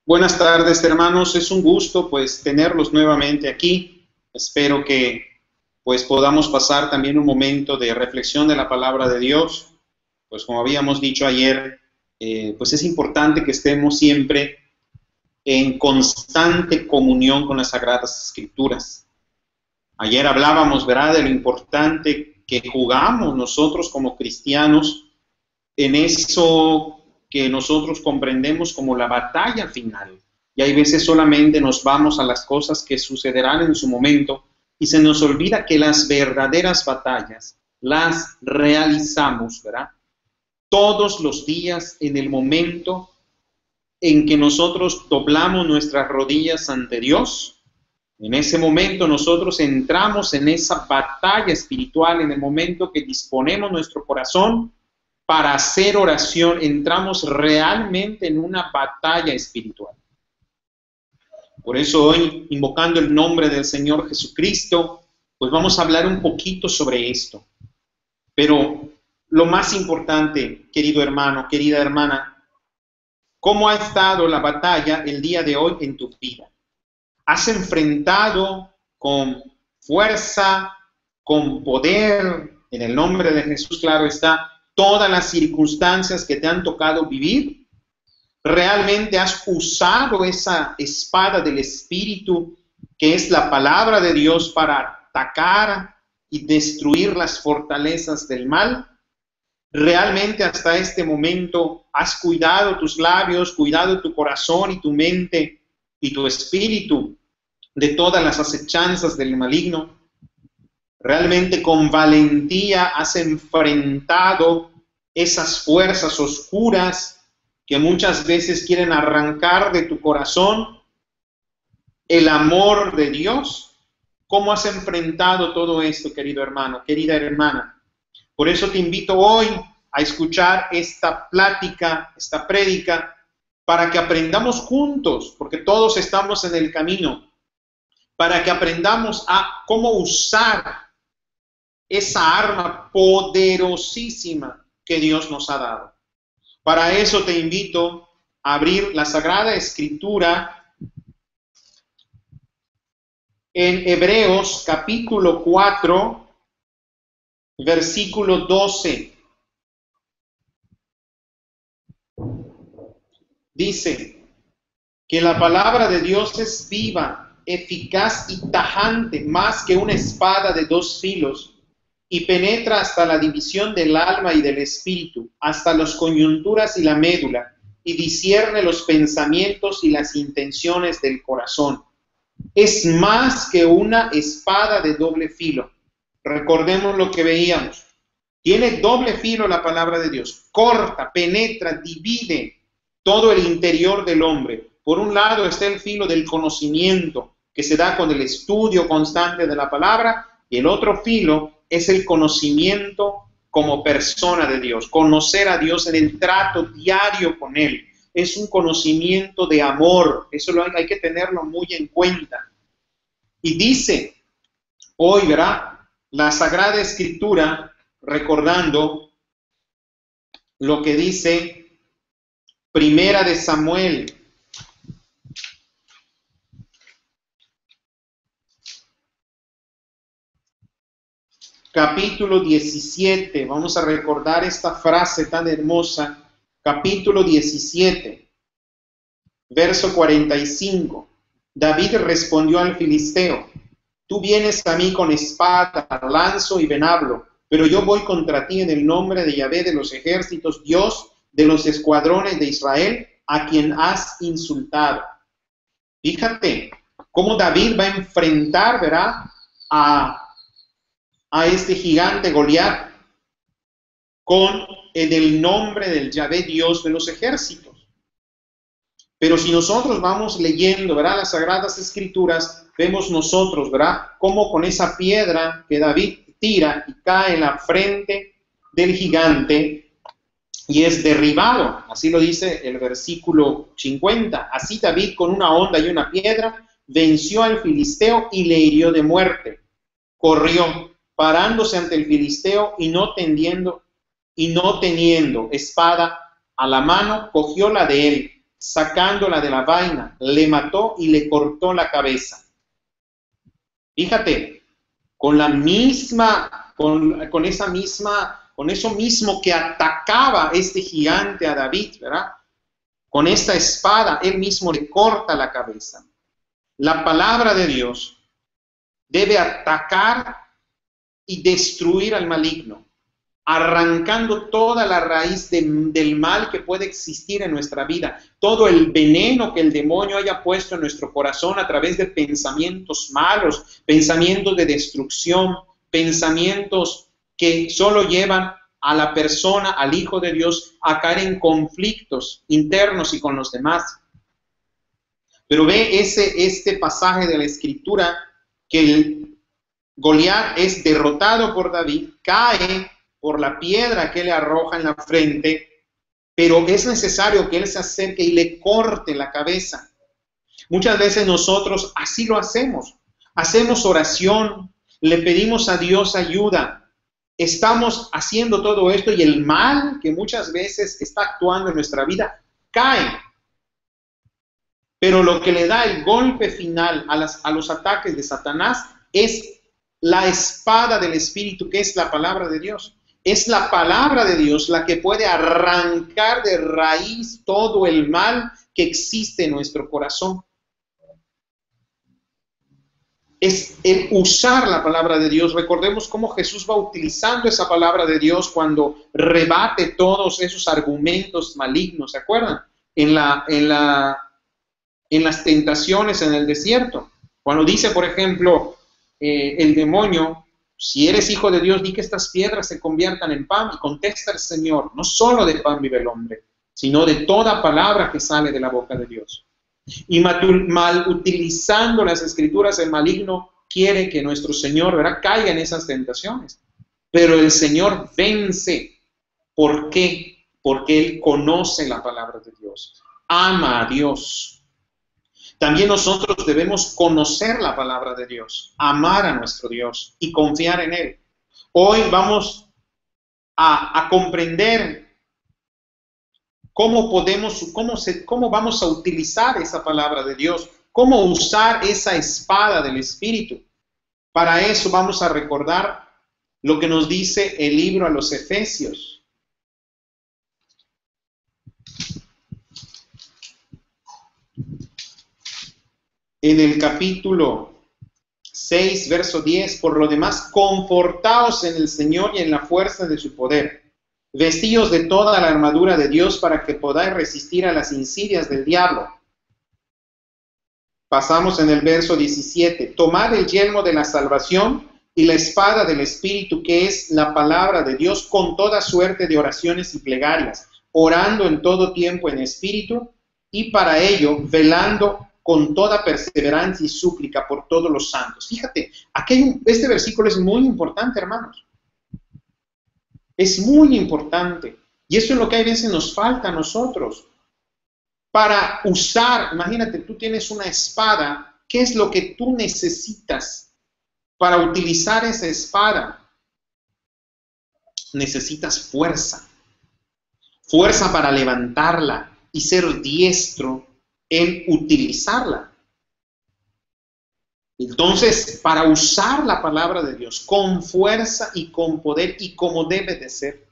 Buenas tardes, hermanos. Es un gusto pues tenerlos nuevamente aquí. Espero que pues podamos pasar también un momento de reflexión de la palabra de Dios. Pues como habíamos dicho ayer, pues es importante que estemos siempre en constante comunión con las Sagradas Escrituras. Ayer hablábamos, ¿verdad?, de lo importante que jugamos nosotros como cristianos en eso que nosotros comprendemos como la batalla final. Y hay veces solamente nos vamos a las cosas que sucederán en su momento y se nos olvida que las verdaderas batallas las realizamos, ¿verdad?, todos los días en el momento en que nosotros doblamos nuestras rodillas ante Dios. En ese momento nosotros entramos en esa batalla espiritual, en el momento que disponemos nuestro corazón para hacer oración, entramos realmente en una batalla espiritual. Por eso hoy, invocando el nombre del Señor Jesucristo, pues vamos a hablar un poquito sobre esto. Pero lo más importante, querido hermano, querida hermana, ¿cómo ha estado la batalla el día de hoy en tu vida? ¿Has enfrentado con fuerza, con poder, en el nombre de Jesús, claro está, todas las circunstancias que te han tocado vivir? ¿Realmente has usado esa espada del Espíritu, que es la palabra de Dios, para atacar y destruir las fortalezas del mal? ¿Realmente hasta este momento has cuidado tus labios, cuidado tu corazón y tu mente y tu espíritu de todas las acechanzas del maligno? ¿Realmente con valentía has enfrentado esas fuerzas oscuras que muchas veces quieren arrancar de tu corazón el amor de Dios? ¿Cómo has enfrentado todo esto, querido hermano, querida hermana? Por eso te invito hoy a escuchar esta plática, esta prédica, para que aprendamos juntos, porque todos estamos en el camino, para que aprendamos a cómo usar esa arma poderosísima que Dios nos ha dado. Para eso te invito a abrir la Sagrada Escritura en Hebreos capítulo 4, versículo 12. Dice que la palabra de Dios es viva, eficaz y tajante, más que una espada de dos filos, y penetra hasta la división del alma y del espíritu, hasta las coyunturas y la médula, y discierne los pensamientos y las intenciones del corazón. Es más que una espada de doble filo. Recordemos lo que veíamos. Tiene doble filo la palabra de Dios. Corta, penetra, divide todo el interior del hombre. Por un lado está el filo del conocimiento, que se da con el estudio constante de la palabra, y el otro filo es el conocimiento como persona de Dios, conocer a Dios en el trato diario con Él. Es un conocimiento de amor, eso hay que tenerlo muy en cuenta. Y dice, hoy, ¿verdad?, la Sagrada Escritura, recordando lo que dice Primera de Samuel, capítulo 17, vamos a recordar esta frase tan hermosa, capítulo 17, verso 45. David respondió al filisteo: tú vienes a mí con espada, lanzo y venablo, pero yo voy contra ti en el nombre de Yahvé de los ejércitos, Dios de los escuadrones de Israel, a quien has insultado. Fíjate cómo David va a enfrentar, ¿verdad?, a este gigante Goliat con el nombre del Yahvé, Dios de los ejércitos. Pero si nosotros vamos leyendo, ¿verdad?, las Sagradas Escrituras, vemos nosotros, ¿verdad?, cómo con esa piedra que David tira y cae en la frente del gigante y es derribado. Así lo dice el versículo 50. Así David, con una honda y una piedra, venció al filisteo y le hirió de muerte. Corrió, parándose ante el filisteo, y no teniendo espada a la mano, cogió la de él sacándola de la vaina, le mató y le cortó la cabeza. Fíjate, con eso mismo que atacaba este gigante a David, ¿verdad? Con esta espada, él mismo le corta la cabeza. La palabra de Dios debe atacar y destruir al maligno, arrancando toda la raíz del mal que puede existir en nuestra vida, todo el veneno que el demonio haya puesto en nuestro corazón a través de pensamientos malos, pensamientos de destrucción, pensamientos que solo llevan a la persona, al Hijo de Dios, a caer en conflictos internos y con los demás. Pero ve este pasaje de la Escritura que Goliat es derrotado por David, cae por la piedra que le arroja en la frente, pero es necesario que él se acerque y le corte la cabeza. Muchas veces nosotros así lo hacemos. Hacemos oración, le pedimos a Dios ayuda. Estamos haciendo todo esto y el mal que muchas veces está actuando en nuestra vida cae. Pero lo que le da el golpe final a los ataques de Satanás es la espada del Espíritu, que es la palabra de Dios. Es la palabra de Dios la que puede arrancar de raíz todo el mal que existe en nuestro corazón. Es el usar la palabra de Dios. Recordemos cómo Jesús va utilizando esa palabra de Dios cuando rebate todos esos argumentos malignos. ¿Se acuerdan? En las tentaciones en el desierto. Cuando dice, por ejemplo, el demonio, si eres hijo de Dios, di que estas piedras se conviertan en pan. Y contesta el Señor, no solo de pan vive el hombre, sino de toda palabra que sale de la boca de Dios. Y mal utilizando las Escrituras, el maligno quiere que nuestro Señor, ¿verdad?, caiga en esas tentaciones. Pero el Señor vence. ¿Por qué? Porque Él conoce la palabra de Dios. Ama a Dios. También nosotros debemos conocer la palabra de Dios, amar a nuestro Dios y confiar en Él. Hoy vamos a comprender cómo vamos a utilizar esa palabra de Dios, cómo usar esa espada del Espíritu. Para eso vamos a recordar lo que nos dice el libro a los Efesios. En el capítulo 6, verso 10, por lo demás, confortaos en el Señor y en la fuerza de su poder. Vestíos de toda la armadura de Dios para que podáis resistir a las insidias del diablo. Pasamos en el verso 17. Tomad el yelmo de la salvación y la espada del Espíritu, que es la palabra de Dios, con toda suerte de oraciones y plegarias, orando en todo tiempo en espíritu, y para ello velando con toda perseverancia y súplica por todos los santos. Fíjate, este versículo es muy importante, hermanos. Es muy importante. Y eso es lo que a veces nos falta a nosotros. Para usar, imagínate, tú tienes una espada, ¿qué es lo que tú necesitas para utilizar esa espada? Necesitas fuerza. Fuerza para levantarla y ser diestro en utilizarla. Entonces, para usar la palabra de Dios con fuerza y con poder y como debe de ser,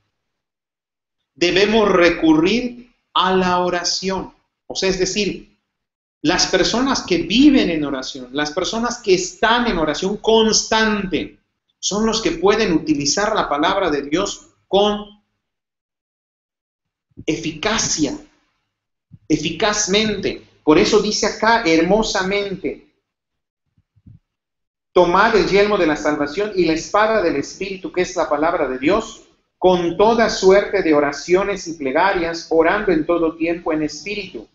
debemos recurrir a la oración. O sea, es decir, las personas que viven en oración, las personas que están en oración constante, son los que pueden utilizar la palabra de Dios con eficacia, eficazmente. Por eso dice acá hermosamente: tomad el yelmo de la salvación y la espada del Espíritu, que es la palabra de Dios, con toda suerte de oraciones y plegarias, orando en todo tiempo en espíritu.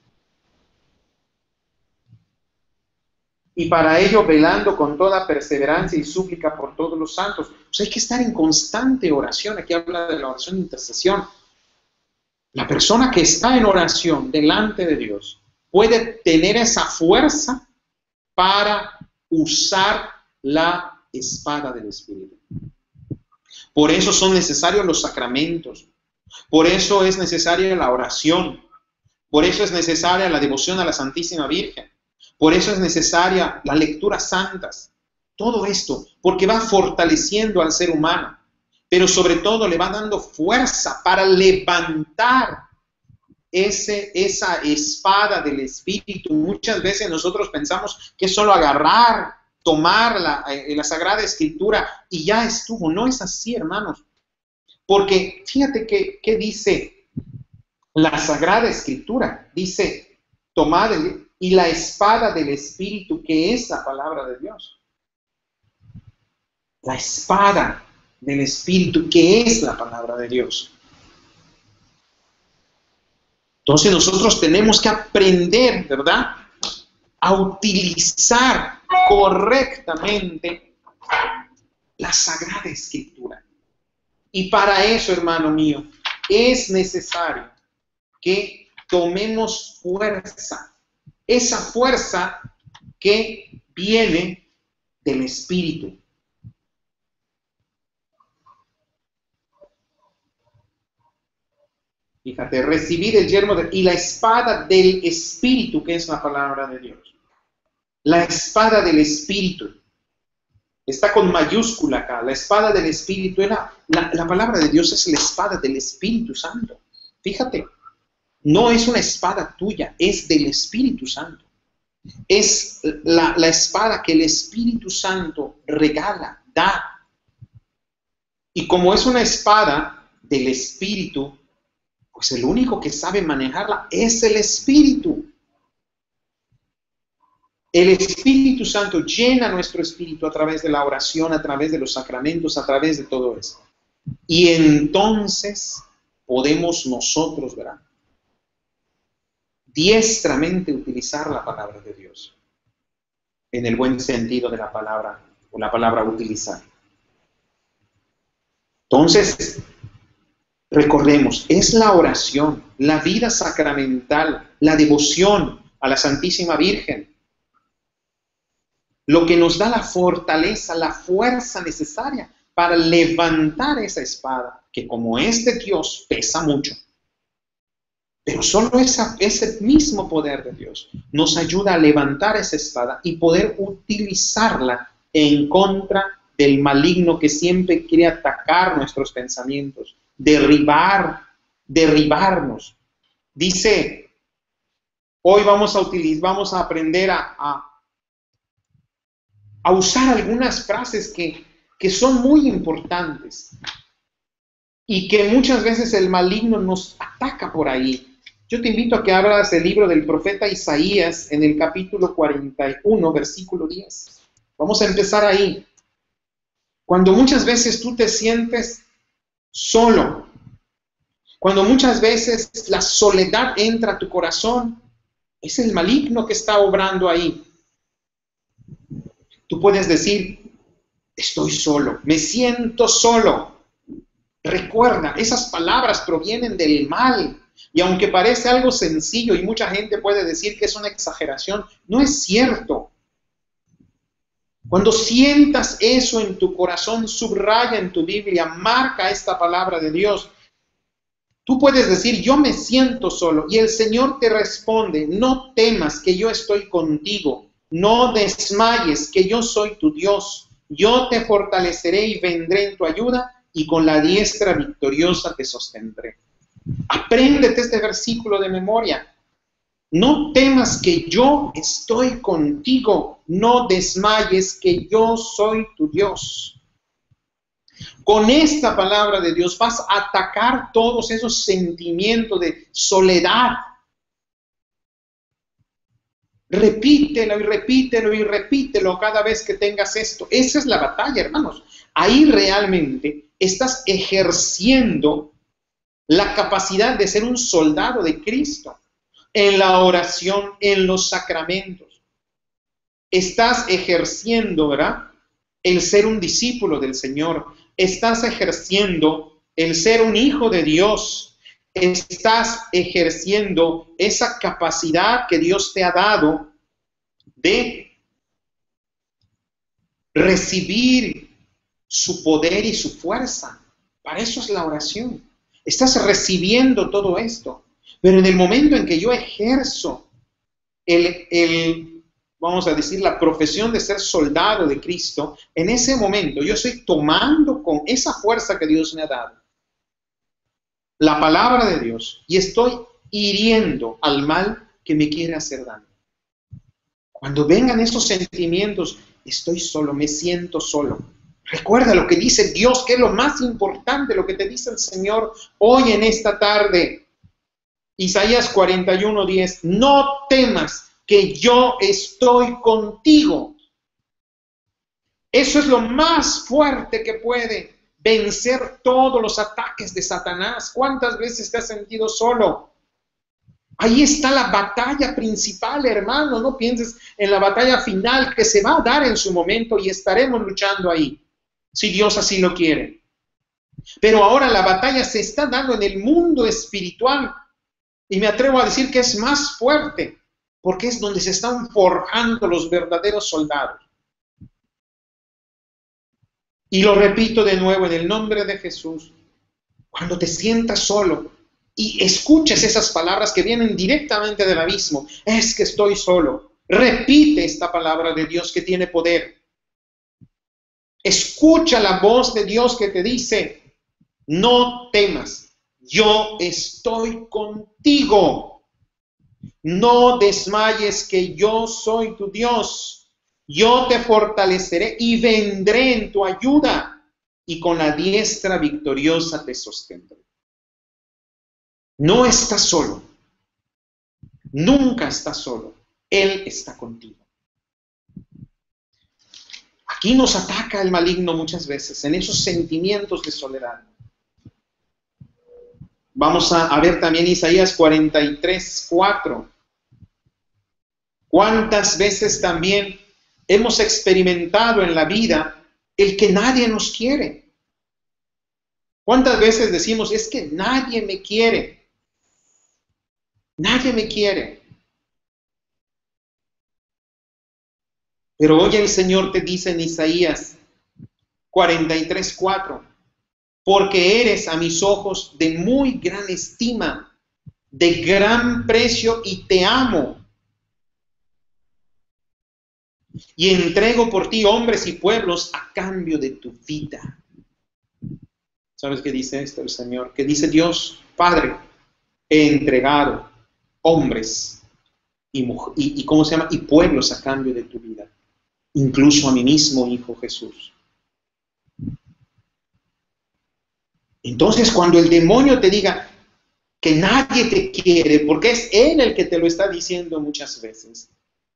Y para ello velando con toda perseverancia y súplica por todos los santos. O sea, hay que estar en constante oración. Aquí habla de la oración de intercesión. La persona que está en oración delante de Dios puede tener esa fuerza para usar la espada del Espíritu. Por eso son necesarios los sacramentos. Por eso es necesaria la oración. Por eso es necesaria la devoción a la Santísima Virgen. Por eso es necesaria las lecturas santas. Todo esto, porque va fortaleciendo al ser humano, pero sobre todo le va dando fuerza para levantar esa espada del Espíritu. Muchas veces nosotros pensamos que es solo agarrar, tomar la Sagrada Escritura y ya estuvo. No es así, hermanos. Porque fíjate que dice la Sagrada Escritura. Dice, tomad y la espada del Espíritu, que es la palabra de Dios. La espada del Espíritu, que es la palabra de Dios. Entonces nosotros tenemos que aprender, ¿verdad?, a utilizar correctamente la Sagrada Escritura. Y para eso, hermano mío, es necesario que tomemos fuerza. Esa fuerza que viene del Espíritu. Fíjate, recibir el yelmo y la espada del Espíritu, que es la palabra de Dios. La espada del Espíritu. Está con mayúscula acá. La espada del Espíritu. La palabra de Dios es la espada del Espíritu Santo. Fíjate, no es una espada tuya, es del Espíritu Santo. Es la espada que el Espíritu Santo regala, da. Y como es una espada del Espíritu, pues el único que sabe manejarla es el Espíritu. El Espíritu Santo llena nuestro espíritu a través de la oración, a través de los sacramentos, a través de todo eso. Y entonces podemos nosotros, ¿verdad?, diestramente utilizar la palabra de Dios. En el buen sentido de la palabra, o la palabra utilizar. Entonces, recordemos, es la oración, la vida sacramental, la devoción a la Santísima Virgen, lo que nos da la fortaleza, la fuerza necesaria para levantar esa espada, que como es de Dios, pesa mucho. Pero solo ese mismo poder de Dios nos ayuda a levantar esa espada y poder utilizarla en contra del maligno que siempre quiere atacar nuestros pensamientos, derribarnos. Dice, hoy vamos a aprender a usar algunas frases que son muy importantes y que muchas veces el maligno nos ataca por ahí. Yo te invito a que abras el libro del profeta Isaías en el capítulo 41, versículo 10. Vamos a empezar ahí. Cuando muchas veces tú te sientes solo, cuando muchas veces la soledad entra a tu corazón, es el maligno que está obrando ahí. Tú puedes decir, estoy solo, me siento solo. Recuerda, esas palabras provienen del mal. Y aunque parece algo sencillo y mucha gente puede decir que es una exageración, no es cierto. Cuando sientas eso en tu corazón, subraya en tu Biblia, marca esta palabra de Dios. Tú puedes decir, yo me siento solo, y el Señor te responde, no temas que yo estoy contigo, no desmayes que yo soy tu Dios, yo te fortaleceré y vendré en tu ayuda, y con la diestra victoriosa te sostendré. Apréndete este versículo de memoria. No temas que yo estoy contigo, no desmayes que yo soy tu Dios. Con esta palabra de Dios vas a atacar todos esos sentimientos de soledad. Repítelo y repítelo y repítelo cada vez que tengas esto. Esa es la batalla, hermanos. Ahí realmente estás ejerciendo la capacidad de ser un soldado de Cristo. En la oración, en los sacramentos. Estás ejerciendo, ¿verdad?, el ser un discípulo del Señor. Estás ejerciendo el ser un hijo de Dios. Estás ejerciendo esa capacidad que Dios te ha dado de recibir su poder y su fuerza. Para eso es la oración. Estás recibiendo todo esto. Pero en el momento en que yo ejerzo vamos a decir, la profesión de ser soldado de Cristo, en ese momento yo estoy tomando con esa fuerza que Dios me ha dado la palabra de Dios y estoy hiriendo al mal que me quiere hacer daño. Cuando vengan esos sentimientos, estoy solo, me siento solo. Recuerda lo que dice Dios, que es lo más importante, lo que te dice el Señor hoy en esta tarde. Isaías 41:10, no temas, que yo estoy contigo. Eso es lo más fuerte que puede vencer todos los ataques de Satanás. ¿Cuántas veces te has sentido solo? Ahí está la batalla principal, hermano. No pienses en la batalla final que se va a dar en su momento y estaremos luchando ahí, si Dios así lo quiere. Pero ahora la batalla se está dando en el mundo espiritual y me atrevo a decir que es más fuerte, porque es donde se están forjando los verdaderos soldados. Y lo repito de nuevo en el nombre de Jesús, cuando te sientas solo y escuches esas palabras que vienen directamente del abismo, es que estoy solo. Repite esta palabra de Dios que tiene poder. Escucha la voz de Dios que te dice, no temas, yo estoy contigo. No desmayes, que yo soy tu Dios. Yo te fortaleceré y vendré en tu ayuda, y con la diestra victoriosa te sostendré. No estás solo. Nunca estás solo. Él está contigo. Aquí nos ataca el maligno muchas veces, en esos sentimientos de soledad. Vamos a ver también Isaías 43:4. ¿Cuántas veces también hemos experimentado en la vida el que nadie nos quiere? ¿Cuántas veces decimos, es que nadie me quiere? Nadie me quiere. Pero hoy el Señor te dice en Isaías 43:4, porque eres a mis ojos de muy gran estima, de gran precio, y te amo. Y entrego por ti hombres y pueblos a cambio de tu vida. ¿Sabes qué dice esto el Señor? Que dice Dios, Padre, he entregado hombres y ¿cómo se llama? Y pueblos a cambio de tu vida. Incluso a mi mismo Hijo Jesús. Entonces, cuando el demonio te diga que nadie te quiere, porque es él el que te lo está diciendo muchas veces,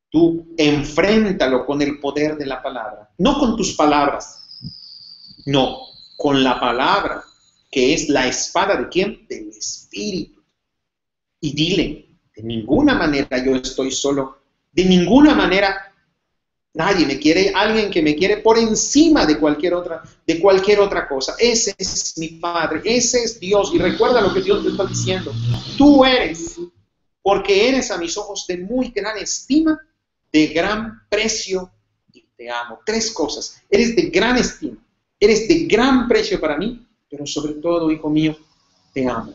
tú enfréntalo con el poder de la palabra. No con tus palabras, no, con la palabra, que es la espada de ¿quién? Del Espíritu. Y dile, de ninguna manera yo estoy solo, de ninguna manera nadie me quiere, alguien que me quiere por encima de cualquier otra cosa. Ese es mi Padre, ese es Dios. Y recuerda lo que Dios te está diciendo. Tú eres, porque eres a mis ojos de muy gran estima, de gran precio, y te amo. 3 cosas. Eres de gran estima, eres de gran precio para mí, pero sobre todo, hijo mío, te amo.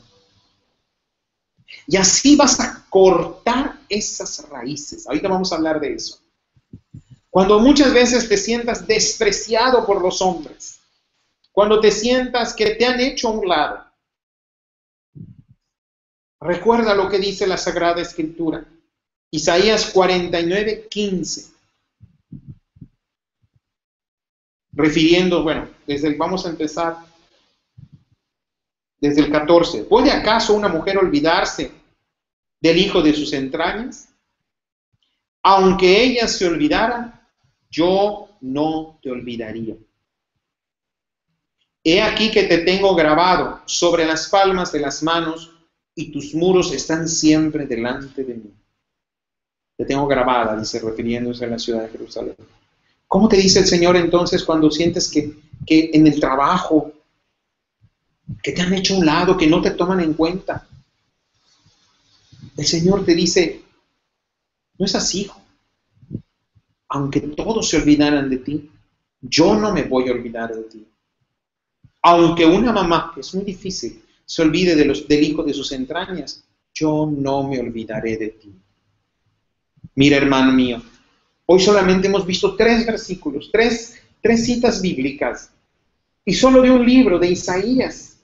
Y así vas a cortar esas raíces. Ahorita vamos a hablar de eso. Cuando muchas veces te sientas despreciado por los hombres, cuando te sientas que te han hecho a un lado, recuerda lo que dice la Sagrada Escritura. Isaías 49:15. Refiriendo, vamos a empezar desde el 14. ¿Puede acaso una mujer olvidarse del hijo de sus entrañas? Aunque ella se olvidara, yo no te olvidaría. He aquí que te tengo grabado sobre las palmas de las manos, y tus muros están siempre delante de mí. Te tengo grabada, dice, refiriéndose a la ciudad de Jerusalén. ¿Cómo te dice el Señor entonces cuando sientes que en el trabajo, que te han hecho a un lado, que no te toman en cuenta? El Señor te dice, no es así, hijo. Aunque todos se olvidaran de ti, yo no me voy a olvidar de ti. Aunque una mamá, que es muy difícil, se olvide del hijo de sus entrañas, yo no me olvidaré de ti. Mira, hermano mío, hoy solamente hemos visto 3 versículos, tres citas bíblicas, y solo de un libro de Isaías.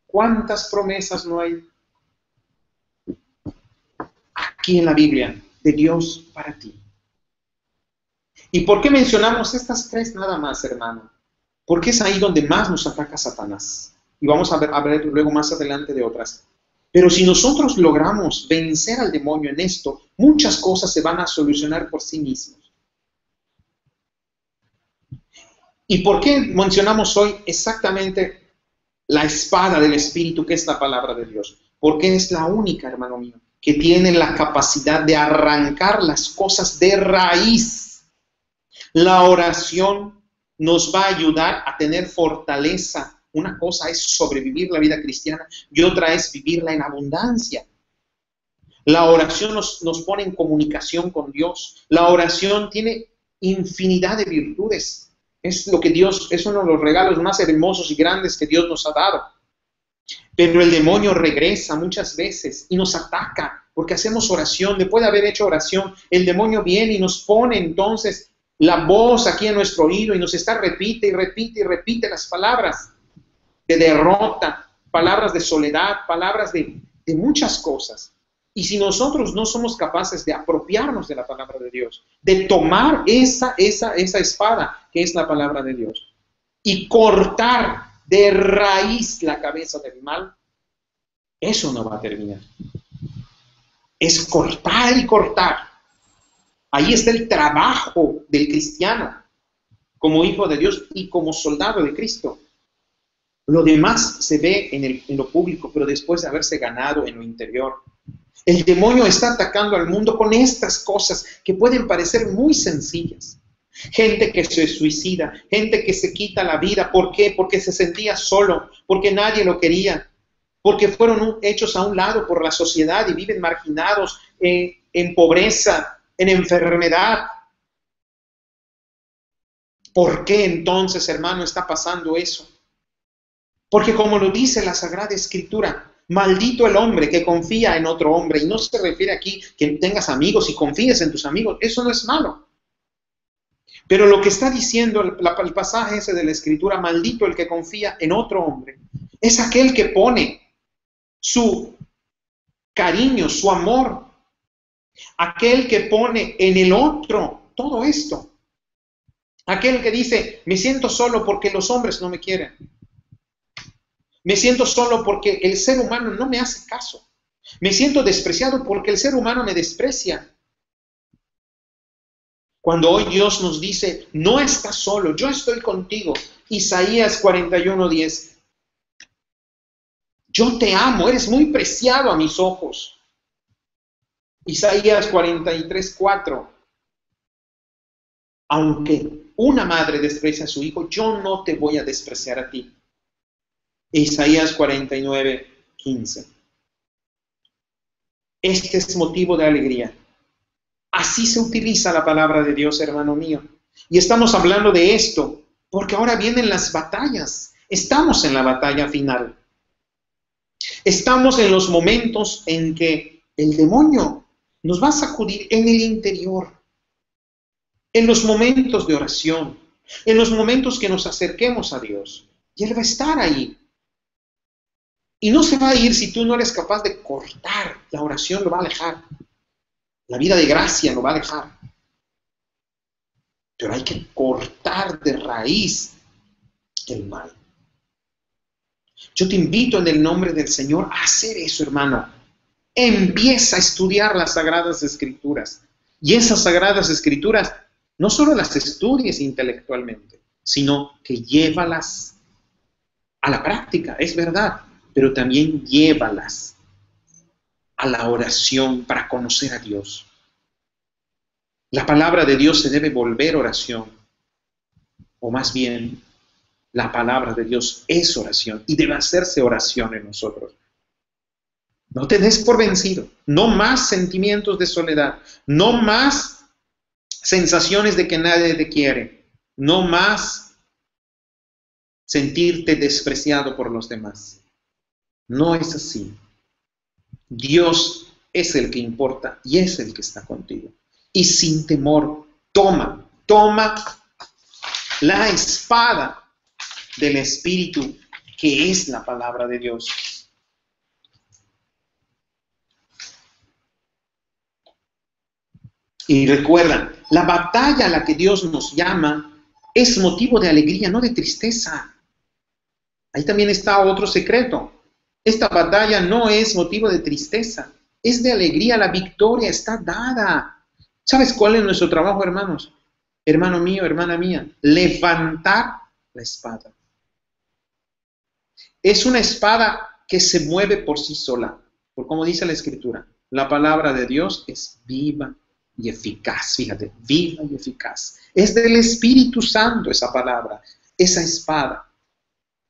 ¿Cuántas promesas no hay aquí en la Biblia de Dios para ti? ¿Y por qué mencionamos estas 3 nada más, hermano? Porque es ahí donde más nos ataca Satanás. Y vamos a ver luego más adelante de otras. Pero si nosotros logramos vencer al demonio en esto, muchas cosas se van a solucionar por sí mismos. ¿Y por qué mencionamos hoy exactamente la espada del Espíritu, que es la palabra de Dios? Porque es la única, hermano mío, que tiene la capacidad de arrancar las cosas de raíz. La oración nos va a ayudar a tener fortaleza. Una cosa es sobrevivir la vida cristiana y otra es vivirla en abundancia. La oración nos pone en comunicación con Dios. La oración tiene infinidad de virtudes. Es lo que Dios, es uno de los regalos más hermosos y grandes que Dios nos ha dado. Pero el demonio regresa muchas veces y nos ataca porque hacemos oración. Después de haber hecho oración, el demonio viene y nos pone entonces la voz aquí en nuestro oído y nos está repite y repite y repite las palabras de derrota, palabras de soledad, palabras de muchas cosas. Y si nosotros no somos capaces de apropiarnos de la palabra de Dios, de tomar esa espada que es la palabra de Dios y cortar de raíz la cabeza del mal, eso no va a terminar. Es cortar y cortar. Ahí está el trabajo del cristiano como hijo de Dios y como soldado de Cristo. Lo demás se ve en lo público, pero después de haberse ganado en lo interior. El demonio está atacando al mundo con estas cosas que pueden parecer muy sencillas. Gente que se suicida, gente que se quita la vida. ¿Por qué? Porque se sentía solo, porque nadie lo quería, porque fueron hechos a un lado por la sociedad y viven marginados, en pobreza, en enfermedad. ¿Por qué entonces, hermano, está pasando eso? Porque como lo dice la Sagrada Escritura, maldito el hombre que confía en otro hombre. Y no se refiere aquí que tengas amigos y confíes en tus amigos. Eso no es malo. Pero lo que está diciendo el pasaje ese de la Escritura, maldito el que confía en otro hombre, es aquel que pone su cariño, su amor, aquel que pone en el otro todo esto. Aquel que dice, me siento solo porque los hombres no me quieren. Me siento solo porque el ser humano no me hace caso. Me siento despreciado porque el ser humano me desprecia. Cuando hoy Dios nos dice, no estás solo, yo estoy contigo. Isaías 41:10. Yo te amo, eres muy preciado a mis ojos. Isaías 43:4. Aunque una madre desprecia a su hijo, yo no te voy a despreciar a ti. Isaías 49:15. Este es motivo de alegría. Así se utiliza la palabra de Dios, hermano mío. Y estamos hablando de esto porque ahora vienen las batallas. Estamos en la batalla final. Estamos en los momentos en que el demonio nos va a sacudir en el interior. En los momentos de oración. En los momentos que nos acerquemos a Dios. Y Él va a estar ahí. Y no se va a ir si tú no eres capaz de cortar. La oración lo va a alejar. La vida de gracia lo va a alejar. Pero hay que cortar de raíz el mal. Yo te invito en el nombre del Señor a hacer eso, hermano. Empieza a estudiar las Sagradas Escrituras. Y esas Sagradas Escrituras no solo las estudies intelectualmente, sino que llévalas a la práctica, es verdad. Pero también llévalas a la oración para conocer a Dios. La palabra de Dios se debe volver oración, o más bien, la palabra de Dios es oración y debe hacerse oración en nosotros. No te des por vencido, no más sentimientos de soledad, no más sensaciones de que nadie te quiere, no más sentirte despreciado por los demás. No es así. Dios es el que importa y es el que está contigo. Y sin temor, toma la espada del Espíritu, que es la palabra de Dios. Y recuerda, la batalla a la que Dios nos llama es motivo de alegría, no de tristeza. Ahí también está otro secreto. Esta batalla no es motivo de tristeza, es de alegría. La victoria está dada. ¿Sabes cuál es nuestro trabajo, hermanos? Hermano mío, hermana mía, levantar la espada. Es una espada que se mueve por sí sola, por como dice la Escritura. La palabra de Dios es viva y eficaz, fíjate, viva y eficaz. Es del Espíritu Santo esa palabra, esa espada.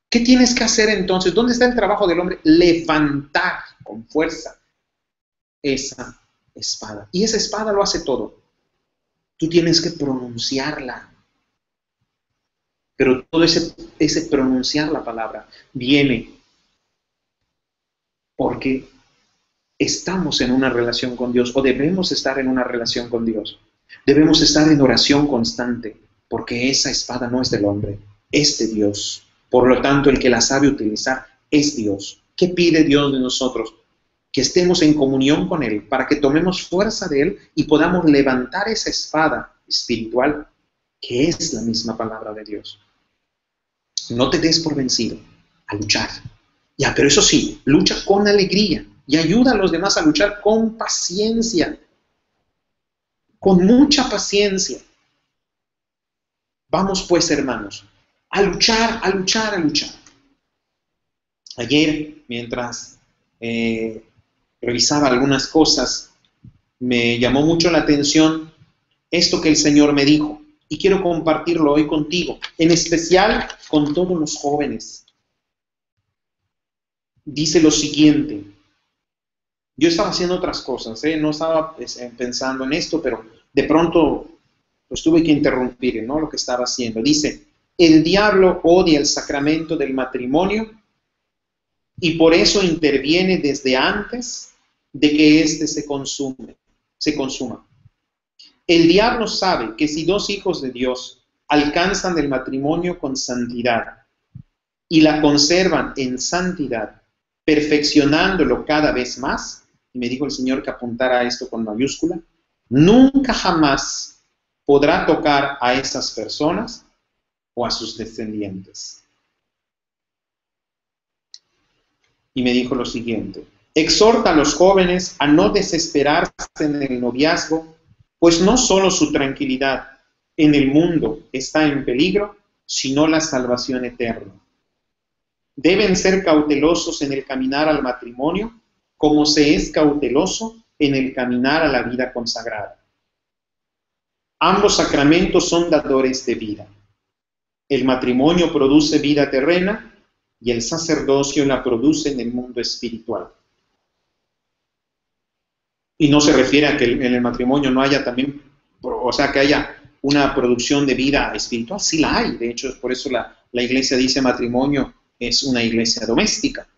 ¿Qué tienes que hacer entonces? ¿Dónde está el trabajo del hombre? Levantar con fuerza esa espada. Y esa espada lo hace todo. Tú tienes que pronunciarla. Pero todo ese pronunciar la palabra viene porque estamos en una relación con Dios, o debemos estar en una relación con Dios. Debemos estar en oración constante, porque esa espada no es del hombre, es de Dios. Por lo tanto, el que la sabe utilizar es Dios. ¿Qué pide Dios de nosotros? Que estemos en comunión con Él, para que tomemos fuerza de Él y podamos levantar esa espada espiritual, que es la misma palabra de Dios. No te des por vencido, a luchar. Ya, pero eso sí, lucha con alegría y ayuda a los demás a luchar con paciencia, con mucha paciencia. Vamos pues, hermanos, a luchar, a luchar, a luchar. Ayer, mientras revisaba algunas cosas, me llamó mucho la atención esto que el Señor me dijo, y quiero compartirlo hoy contigo, en especial con todos los jóvenes. Dice lo siguiente: yo estaba haciendo otras cosas, no estaba pensando en esto, pero de pronto pues tuve que interrumpir, ¿no?, lo que estaba haciendo. Dice: el diablo odia el sacramento del matrimonio y por eso interviene desde antes de que éste se consuma. El diablo sabe que si dos hijos de Dios alcanzan el matrimonio con santidad y la conservan en santidad, perfeccionándolo cada vez más, y me dijo el Señor que apuntara a esto con mayúscula, nunca jamás podrá tocar a esas personas o a sus descendientes. Y me dijo lo siguiente: exhorta a los jóvenes a no desesperarse en el noviazgo, pues no solo su tranquilidad en el mundo está en peligro, sino la salvación eterna. Deben ser cautelosos en el caminar al matrimonio, como se es cauteloso en el caminar a la vida consagrada. Ambos sacramentos son dadores de vida. El matrimonio produce vida terrena y el sacerdocio la produce en el mundo espiritual. Y no se refiere a que en el matrimonio no haya también, o sea, que haya una producción de vida espiritual. Sí la hay. De hecho, por eso la iglesia dice matrimonio es una iglesia doméstica.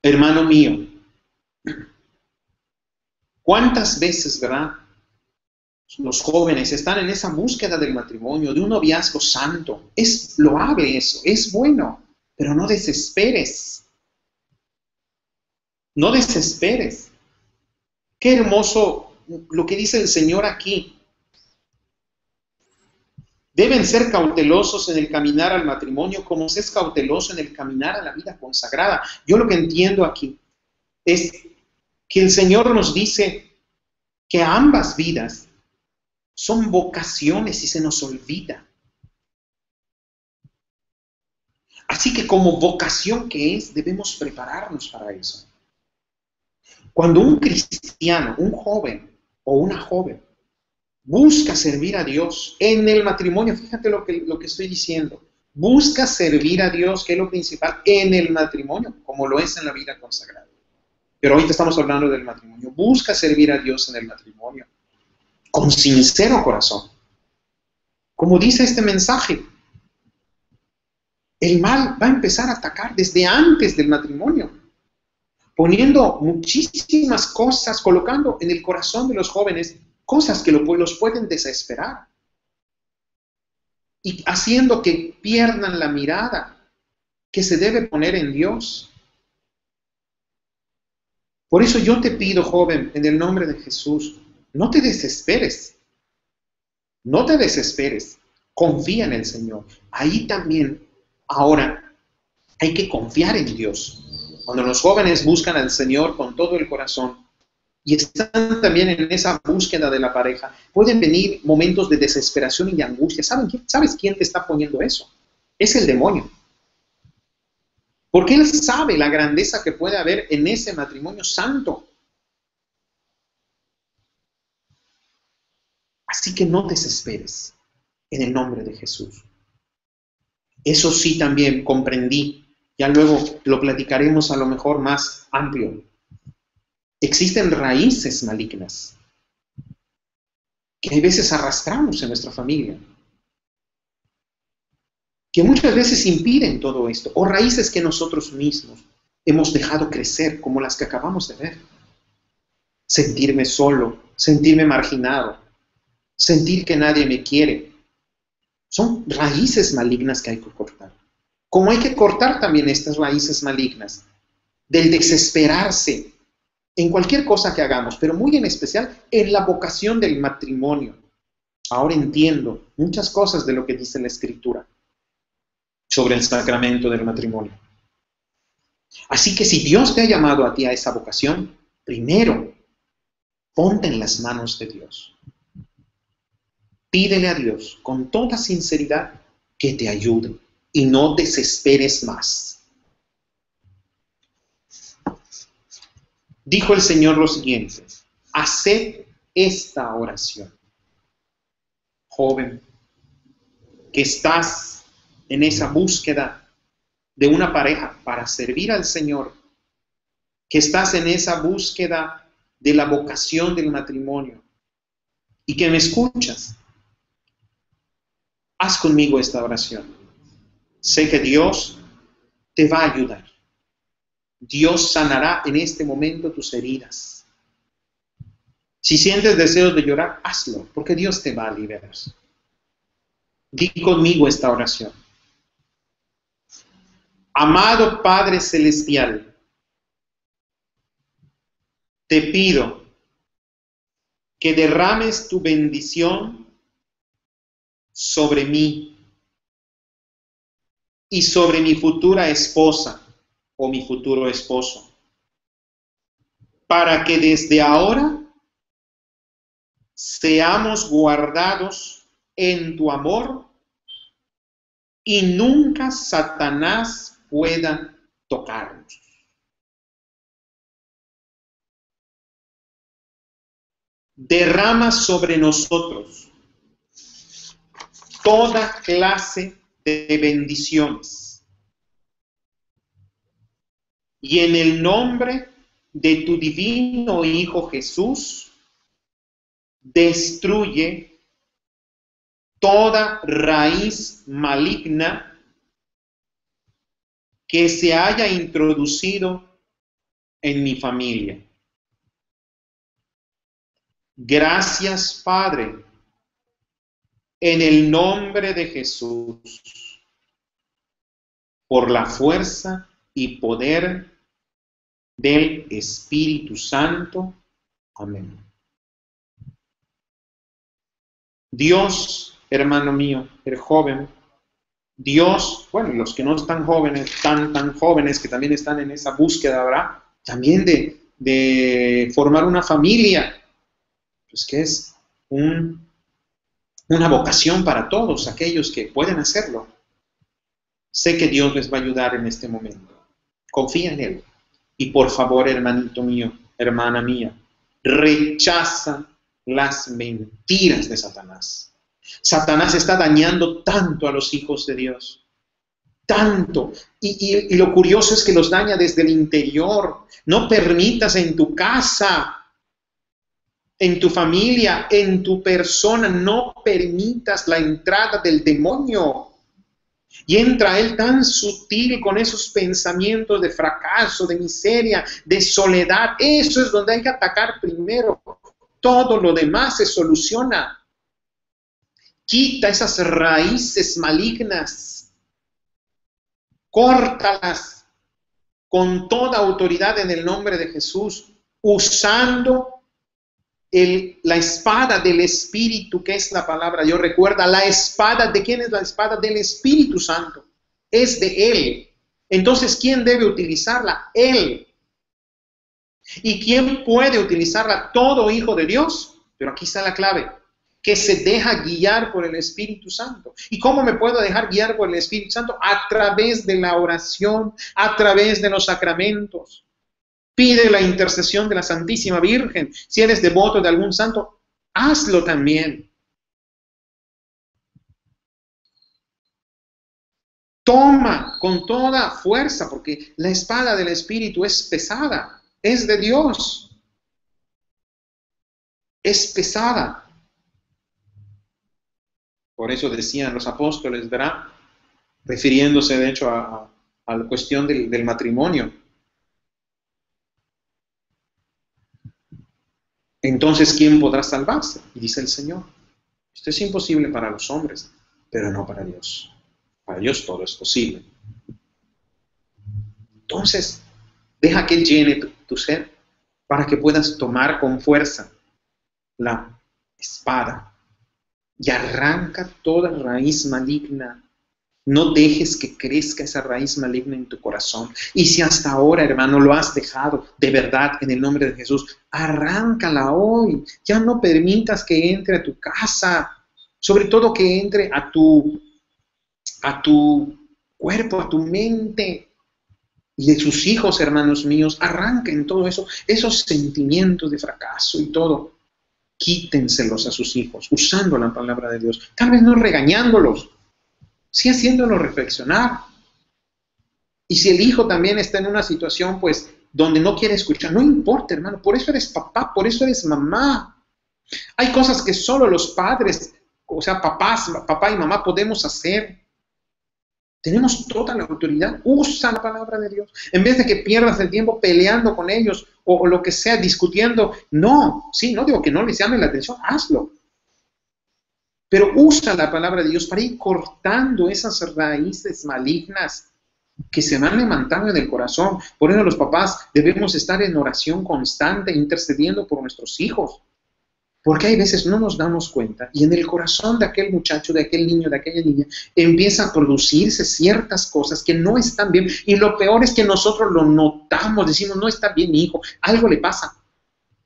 Hermano mío, ¿cuántas veces, verdad, los jóvenes están en esa búsqueda del matrimonio, de un noviazgo santo? Es loable eso, es bueno, pero no desesperes. No desesperes. Qué hermoso lo que dice el Señor aquí. Deben ser cautelosos en el caminar al matrimonio como se es cauteloso en el caminar a la vida consagrada. Yo lo que entiendo aquí es que el Señor nos dice que ambas vidas son vocaciones y se nos olvida. Así que como vocación que es, debemos prepararnos para eso. Cuando un cristiano, un joven o una joven, busca servir a Dios en el matrimonio, fíjate lo que estoy diciendo, busca servir a Dios, que es lo principal, en el matrimonio, como lo es en la vida consagrada. Pero ahorita estamos hablando del matrimonio. Busca servir a Dios en el matrimonio, con sincero corazón. Como dice este mensaje, el mal va a empezar a atacar desde antes del matrimonio. poniendo muchísimas cosas, colocando en el corazón de los jóvenes cosas que los pueden desesperar y haciendo que pierdan la mirada que se debe poner en Dios. Por eso yo te pido, joven, en el nombre de Jesús, no te desesperes. No te desesperes. Confía en el Señor. Ahí también, ahora, hay que confiar en Dios. Cuando los jóvenes buscan al Señor con todo el corazón y están también en esa búsqueda de la pareja, pueden venir momentos de desesperación y de angustia. ¿Sabes quién te está poniendo eso? Es el demonio. Porque él sabe la grandeza que puede haber en ese matrimonio santo. Así que no desesperes en el nombre de Jesús. Eso sí también comprendí. Ya luego lo platicaremos a lo mejor más amplio. Existen raíces malignas que a veces arrastramos en nuestra familia, que muchas veces impiden todo esto, o raíces que nosotros mismos hemos dejado crecer, como las que acabamos de ver. Sentirme solo, sentirme marginado, sentir que nadie me quiere. Son raíces malignas que hay que cortar. Como hay que cortar también estas raíces malignas del desesperarse en cualquier cosa que hagamos, pero muy en especial en la vocación del matrimonio. Ahora entiendo muchas cosas de lo que dice la Escritura sobre el sacramento del matrimonio. Así que si Dios te ha llamado a ti a esa vocación, primero, ponte en las manos de Dios. Pídele a Dios con toda sinceridad que te ayude y no desesperes más. Dijo el Señor lo siguiente: haced esta oración. Joven, que estás en esa búsqueda de una pareja para servir al Señor, que estás en esa búsqueda de la vocación del matrimonio y que me escuchas, haz conmigo esta oración. Sé que Dios te va a ayudar. Dios sanará en este momento tus heridas. Si sientes deseos de llorar, hazlo, porque Dios te va a liberar. Di conmigo esta oración. Amado Padre Celestial, te pido que derrames tu bendición sobre mí y sobre mi futura esposa o mi futuro esposo, para que desde ahora seamos guardados en tu amor y nunca Satanás pueda tocarnos. Derrama sobre nosotros toda clase de bendiciones. Y en el nombre de tu divino Hijo Jesús, destruye toda raíz maligna que se haya introducido en mi familia. Gracias, Padre, en el nombre de Jesús, por la fuerza y poder del Espíritu Santo. Amén. Dios, hermano mío, el joven, Dios, bueno, y los que no están jóvenes, tan jóvenes, que también están en esa búsqueda, ¿verdad? También de formar una familia, pues que es una vocación para todos aquellos que pueden hacerlo. Sé que Dios les va a ayudar en este momento. Confía en Él. Y por favor, hermanito mío, hermana mía, rechaza las mentiras de Satanás. Satanás está dañando tanto a los hijos de Dios. Tanto. Y lo curioso es que los daña desde el interior. No permitas en tu casa, en tu familia, en tu persona, no permitas la entrada del demonio. Y entra él tan sutil con esos pensamientos de fracaso, de miseria, de soledad. Eso es donde hay que atacar primero. Todo lo demás se soluciona. Quita esas raíces malignas. Córtalas con toda autoridad en el nombre de Jesús, usando la espada del Espíritu, que es la palabra de Dios. Recuerda, la espada, ¿de quién es la espada? Del Espíritu Santo. Es de Él. Entonces, ¿quién debe utilizarla? Él. ¿Y quién puede utilizarla? Todo hijo de Dios. Pero aquí está la clave, que se deja guiar por el Espíritu Santo. ¿Y cómo me puedo dejar guiar por el Espíritu Santo? A través de la oración, a través de los sacramentos. Pide la intercesión de la Santísima Virgen. Si eres devoto de algún santo, hazlo también. Toma con toda fuerza, porque la espada del Espíritu es pesada, es de Dios. Es pesada. Por eso decían los apóstoles, ¿verdad? Refiriéndose de hecho a la cuestión del matrimonio. Entonces, ¿quién podrá salvarse? Y dice el Señor, esto es imposible para los hombres, pero no para Dios. Para Dios todo es posible. Entonces, deja que Él llene tu ser para que puedas tomar con fuerza la espada y arranca toda raíz maligna. No dejes que crezca esa raíz maligna en tu corazón. Y si hasta ahora, hermano, lo has dejado, de verdad, en el nombre de Jesús, arráncala hoy. Ya no permitas que entre a tu casa, sobre todo que entre a tu cuerpo, a tu mente. Y de sus hijos, hermanos míos, arranquen todo eso, esos sentimientos de fracaso y todo. Quítenselos a sus hijos, usando la palabra de Dios. Tal vez no regañándolos, sí haciéndolo reflexionar. Y si el hijo también está en una situación, pues, donde no quiere escuchar, no importa, hermano, por eso eres papá, por eso eres mamá. Hay cosas que solo los padres, o sea, papá y mamá podemos hacer. Tenemos toda la autoridad, usa la palabra de Dios. En vez de que pierdas el tiempo peleando con ellos, o lo que sea, discutiendo, no digo que no les llame la atención, hazlo. Pero usa la palabra de Dios para ir cortando esas raíces malignas que se van levantando en el corazón. Por eso los papás debemos estar en oración constante, intercediendo por nuestros hijos. Porque hay veces no nos damos cuenta y en el corazón de aquel muchacho, de aquel niño, de aquella niña, empieza a producirse ciertas cosas que no están bien. Y lo peor es que nosotros lo notamos, decimos, no está bien mi hijo, algo le pasa.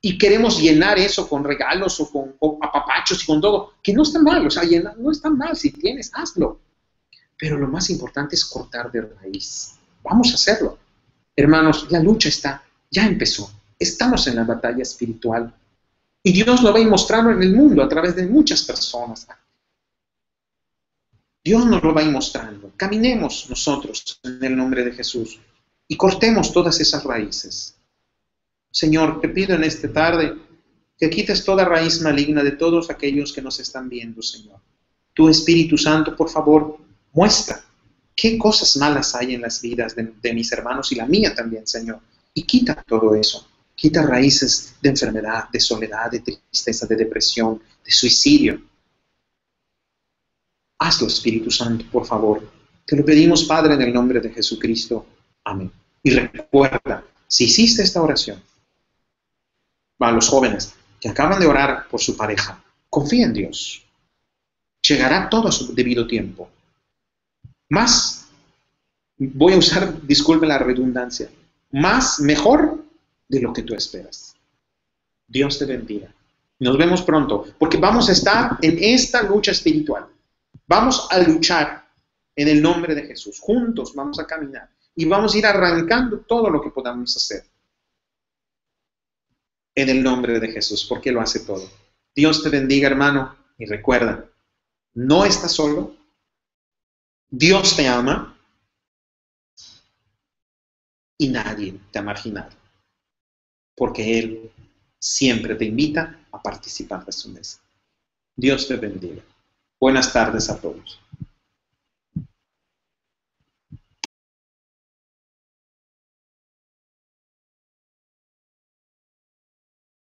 Y queremos llenar eso con regalos o con apapachos y con todo, que no está mal, o sea, no está mal, si tienes, hazlo. Pero lo más importante es cortar de raíz. Vamos a hacerlo. Hermanos, la lucha ya empezó. Estamos en la batalla espiritual. Y Dios lo va a ir mostrando en el mundo a través de muchas personas. Dios nos lo va a ir mostrando. Caminemos nosotros en el nombre de Jesús y cortemos todas esas raíces. Señor, te pido en esta tarde que quites toda raíz maligna de todos aquellos que nos están viendo, Señor. Tu Espíritu Santo, por favor, muestra qué cosas malas hay en las vidas de mis hermanos y la mía también, Señor. Y quita todo eso. Quita raíces de enfermedad, de soledad, de tristeza, de depresión, de suicidio. Hazlo, Espíritu Santo, por favor. Te lo pedimos, Padre, en el nombre de Jesucristo. Amén. Y recuerda, si hiciste esta oración, a los jóvenes que acaban de orar por su pareja, confía en Dios. Llegará todo a su debido tiempo. Más, voy a usar, disculpe la redundancia, mejor de lo que tú esperas. Dios te bendiga. Nos vemos pronto, porque vamos a estar en esta lucha espiritual. Vamos a luchar en el nombre de Jesús. Juntos vamos a caminar y vamos a ir arrancando todo lo que podamos hacer. En el nombre de Jesús, porque lo hace todo. Dios te bendiga, hermano, y recuerda, no estás solo. Dios te ama y nadie te ha marginado, porque Él siempre te invita a participar de su mesa. Dios te bendiga. Buenas tardes a todos.